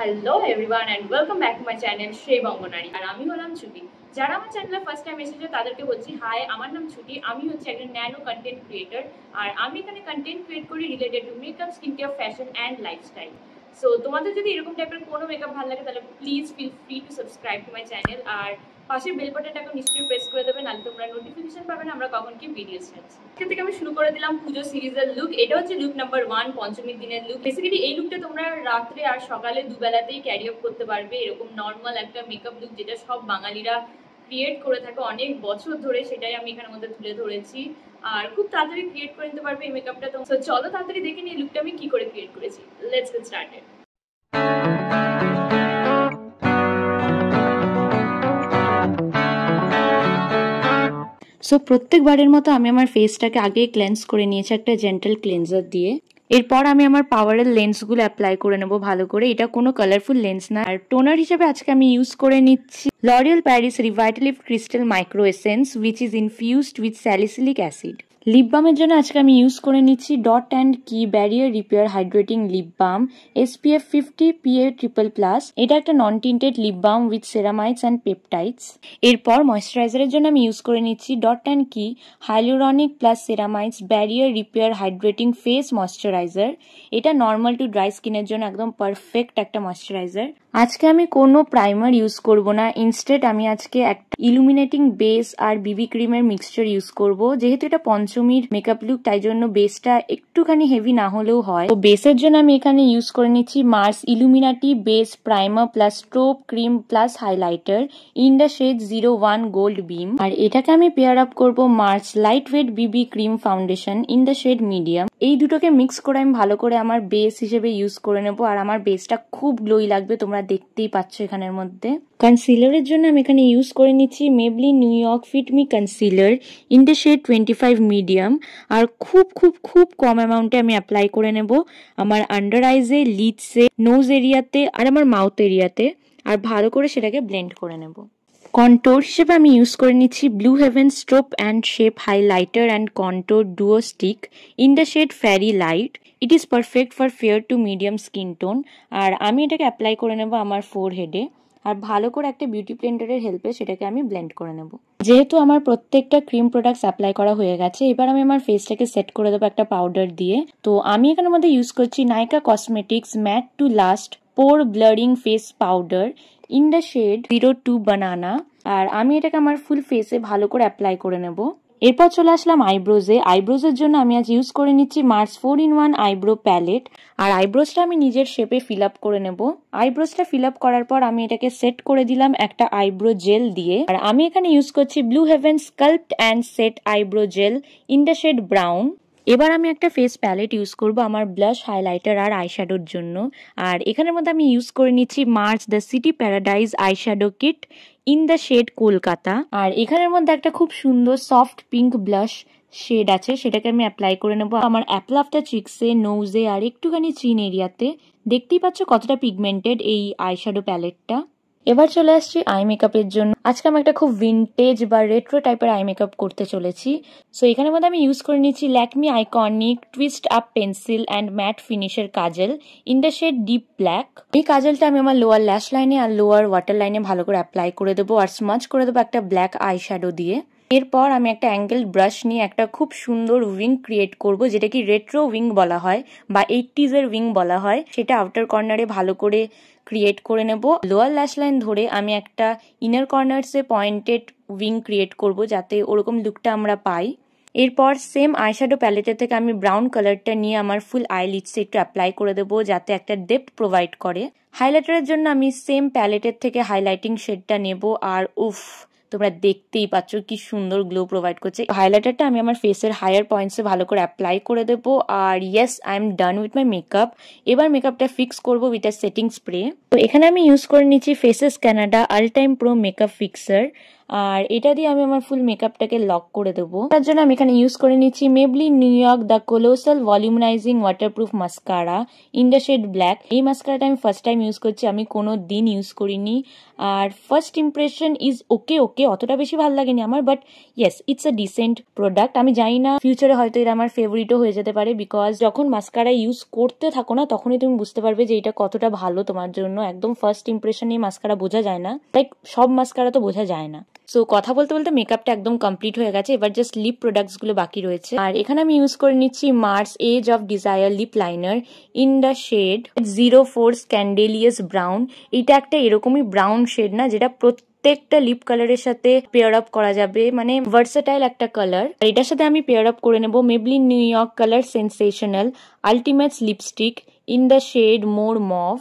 Hello everyone and welcome back to my channel সেই বঙ্গনারী। আর আমি হলাম ছুটি। যারা আমার চ্যানেলে ফার্স্ট টাইম এসেছে তাদেরকে বলছি হাই, আমার নাম ছুটি। আমি হচ্ছে একজন ন্যানো কন্টেন্ট ক্রিয়েটর। আর আমি এখানে কন্টেন্ট ক্রিয়েট করি related to makeup, skin care, fashion and lifestyle. So তোমাদের যদি এরকম টাইপের কোনো মেকআপ ভালো লাগে তাহলে please feel free to subscribe to my channel. আর পাশের বেল বাটনটাকে নিশ্চয়ই প্রেস করে দেবে, নাহলে তোমরা নোটিফিকেশন পাবে না আমরা কখন কি ভিডিও ছাড়ছি। এখান থেকে আমি শুরু করে দিলাম পুজো সিরিজের লুক। এটা হচ্ছে লুক নাম্বার 1, পঞ্চমীর দিনের লুক। বেসিক্যালি এই লুকটা তোমরা রাত্রে আর সকালে দুবেলাতেই ক্যারি আপ করতে পারবে। এরকম নর্মাল একটা মেকআপ লুক যেটা সব বাঙালিরা ক্রিয়েট করে থাকে অনেক বছর ধরে, সেটাই আমি এখানের মধ্যে তুলে ধরেছি। আর খুব তাড়াতাড়ি ক্রিয়েট করে নিতে পারবে এই মেকআপটা। তো চলো তাড়াতাড়ি দেখে নিই এই লুকটা আমি কি করে ক্রিয়েট করেছি। Let's get started. সো প্রত্যেকবারের মতো আমি আমার ফেসটাকে আগে ক্লেন্স করে নিয়েছি একটা জেন্টাল ক্লেন্সার দিয়ে। এরপর আমি আমার পাওয়ারের লেন্সগুলো অ্যাপ্লাই করে নেবো ভালো করে। এটা কোনো কালারফুল লেন্স না। আর টোনার হিসেবে আজকে আমি ইউজ করে নিচ্ছি L'Oreal Paris Revitalift crystal micro essence which is infused with salicylic acid. Lip বামের জন্য আজকে আমি ইউজ করে নিচ্ছি dot and key barrier repair hydrating lip balm SPF 50 PA++। এটা একটা non tinted lip balm with ceramides and peptides. এরপর ময়শ্চারাইজারের জন্য আমি ইউজ করে নিচ্ছি dot and key hyaluronic plus ceramides barrier repair hydrating face moisturiser. এটা নর্মাল টু ড্রাই স্কিনের জন্য একদম পারফেক্ট একটা ময়শ্চারাইজার। আজকে আমি কোনো প্রাইমার ইউজ করব না, ইনস্টেড আমি আজকে একটা ইলুমিনেটিং বেস আর বিবি ক্রিমের মিক্সচার ইউজ করব। যেহেতু এটা পঞ্চমীর মেকআপ লুক তাই জন্য বেসটা একটুখানি হেভি না হলেও হয়। তো বেসের জন্য আমি এখানে ইউজ করে নিচ্ছি Mars Illuminati base primer plus strobe cream plus highlighter in the shade 01 gold beam. আর এটাকে আমি পেয়ার আপ করবো Mars light weight BB cream foundation in the shade medium. এই দুটোকে মিক্স করে আমি ভালো করে আমার বেস হিসেবে ইউজ করে নেবো। আর আমার বেসটা খুব গ্লোই লাগবে, তোমরা দেখতেই পাচ্ছ এখানের মধ্যে। কনসিলারের জন্য আমি এখানে ইউজ করে নিচ্ছি Maybelline New York fit me concealer in the shade 25 medium. আর খুব খুব খুব কম অ্যামাউন্টে আমি অ্যাপ্লাই করে নেব আমার আন্ডার আইজে, লিডসে, নোজ এরিয়াতে আর আমার মাউথ এরিয়াতে। আর ভালো করে সেটাকে ব্লেন্ড করে নেব। কন্টোর হিসেবে আমি ইউজ করে নিচ্ছি Blue Heaven strobe and shape highlighter and contour duo stick in the shade fairy light. It is perfect for fair to medium skin tone. আর আমি এটাকে অ্যাপ্লাই করে নেব আমার ফোরহেডে। আর ভালো করে একটা বিউটি ব্লেন্ডারের হেল্পে সেটাকে আমি ব্লেন্ড করে নেব। যেহেতু আমার প্রত্যেকটা ক্রিম প্রোডাক্টস অ্যাপ্লাই করা হয়ে গেছে, এবার আমি আমার ফেসটাকে সেট করে দেবো একটা পাউডার দিয়ে। তো আমি এখানের মধ্যে ইউজ করছি Nykaa cosmetics matte to last pore blurring face powder in the shade 02 banana. আর আমি এটাকে আমার ফুল ফেসে ভালো করে অ্যাপ্লাই করে নেব। এরপর চলে আসলাম আইব্রোজে। আইব্রোজের জন্য আমি আজ ইউজ করে নিচ্ছি মার্স 4-in-1 আইব্রো প্যালেট। আর আইব্রোজটা আমি নিজের শেপে ফিল আপ করে নেব। আইব্রোজটা ফিল আপ করার পর আমি এটাকে সেট করে দিলাম একটা আইব্রো জেল দিয়ে। আর আমি এখানে ইউজ করছি Blue Heaven sculpted and set eyebrow gel in the shade brown. এবার আমি একটা ফেস প্যালেট ইউজ করব আমার ব্লাশ, হাইলাইটার আর আইশ্যাডোর জন্য। আর এখানের মধ্যে আমি ইউজ করে নিচ্ছি Mars the city paradise eyeshadow kit in the shade Kolkata. আর এখানের মধ্যে একটা খুব সুন্দর সফট পিঙ্ক ব্লাশ শেড আছে, সেটাকে আমি অ্যাপ্লাই করে নেবো আমার অ্যাপল আফটার চিক্সে, নোজে আর একটুখানি চিন এরিয়াতে। দেখতেই পাচ্ছ কতটা পিগমেন্টেড এই আইশ্যাডো প্যালেটটা। এবার চলে আসছি আই মেকআপের জন্য। আজকে আমি একটা খুব ভিন্টেজ বা রেট্রো টাইপের আই মেকআপ করতে চলেছি। সো এখানের মধ্যে আমি ইউজ করে নিচ্ছি Lakme iconic twist up pencil and matte ফিনিশের kajal in the shade deep black. এই কাজলটা আমি আমার লোয়ার ল্যাশ লাইনে আর লোয়ার ওয়াটার লাইনে ভালো করে অ্যাপ্লাই করে দেবো আর স্মাচ করে দেবো একটা ব্ল্যাক আই শ্যাডো দিয়ে। এরপর আমি একটা অ্যাঙ্গেল ব্রাশ নিয়ে একটা খুব সুন্দর উইং ক্রিয়েট করব, যেটা কি রেট্রো উইং বলা হয় বা 80s এর উইং বলা হয়। সেটা আউটার কর্নারে ভালো করে ক্রিয়েট করে নেব। লোয়ার ল্যাশ লাইন ধরে আমি একটা ইনার কর্নার্সে পয়েন্টেড উইং ক্রিয়েট করব যাতে ওরকম লুকটা আমরা পাই। এরপর সেম আইশ্যাডো প্যালেটের থেকে আমি ব্রাউন কালারটা নিয়ে আমার ফুল আইলিডসে একটু অ্যাপ্লাই করে দেবো যাতে একটা ডেপথ প্রোভাইড করে। হাইলাইটারের জন্য আমি সেম প্যালেটের থেকে হাইলাইটিং শেডটা নেব। আর উফ, তোমরা দেখতেই পাচ্ছ কি সুন্দর গ্লো প্রোভাইড করছে। হাইলাইটারটা আমি আমার ফেসের হায়ার পয়েন্টসে ভালো করে অ্যাপ্লাই করে দেবো। আর yes, I am done with my makeup. এবার মেকআপটা ফিক্স করবো উইথ আ সেটিং স্প্রে। তো এখানে আমি ইউজ করে নিচ্ছি Faces Canada all time pro makeup fixer. আর এটা দিয়ে আমি আমার ফুল মেকআপটাকে লক করে দেবো। তার জন্য আমি এখানে ইউজ করে নিচ্ছি Maybelline New York the colossal volumising waterproof mascara in the shade black. এই মাস্কারাটা আমি ফার্স্ট টাইম ইউজ করছি, আমি কোনো দিন ইউজ করিনি। আর ফার্স্ট ইমপ্রেশন ইজ ওকে, অতটা বেশি ভালো লাগেনি আমার, but yes it's a decent product. আমি জানি না ফিউচারে হয়তো এটা আমার ফেভারিটও হয়ে যেতে পারে, বিকজ যখন মাস্কারা ইউজ করতে থাকো না তখনই তুমি বুঝতে পারবে যে এটা কতটা ভালো তোমার জন্য। একদম ফার্স্ট ইমপ্রেশনে মাস্কারা বোঝা যায় না, লাইক সব মাস্কারা তো বোঝা যায় না। সো কথা বলতে বলতে মেকআপটা একদম কমপ্লিট হয়ে গেছে, এবার জাস্ট লিপ প্রোডাক্টস গুলো বাকি রয়েছে। আর এখানে আমি ইউজ করে নিচ্ছি Mars edge of desire lip liner in the shade 04 scandalous brown. এটা একটা এরকমই ব্রাউন শেড না যেটা প্রত্যেকটা লিপ কালারের সাথে পেয়ার আপ করা যাবে, মানে ভার্সেটাইল একটা কালার। আর এটার সাথে আমি পেয়ার আপ করে নেব Maybelline New York colour sensational ultimates lipstick in the shade more mauve,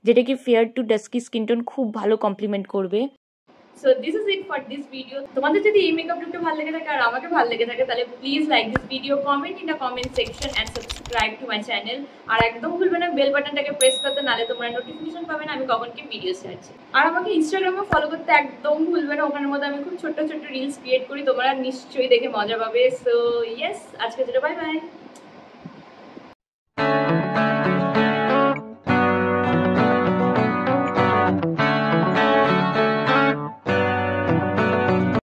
যেটা কি fair to dusky skin tone খুব ভালো কমপ্লিমেন্ট করবে। So this is it for this video. তোমাদের যদি এই মেকআপ লুকটা ভালো লেগে থাকে আর আমাকে ভালো লেগে থাকে তাহলে please like this video, comment in the comment section and subscribe to my channel. আর একদম ভুলবে না বেল বাটনটাকে প্রেস করতে, নাহলে তোমরা নোটিফিকেশন পাবে না আমি কখন কি ভিডিও ছাড়ছি। আর আমাকে ইনস্টাগ্রামে ফলো করতে একদম ভুলবে না, ওখানের মধ্যে আমি খুব ছোট্ট ছোট্ট রিলস ক্রিয়েট করি, তোমরা নিশ্চয়ই দেখে মজা পাবে। সো ইয়েস, আজকে যেটা বাই বাই।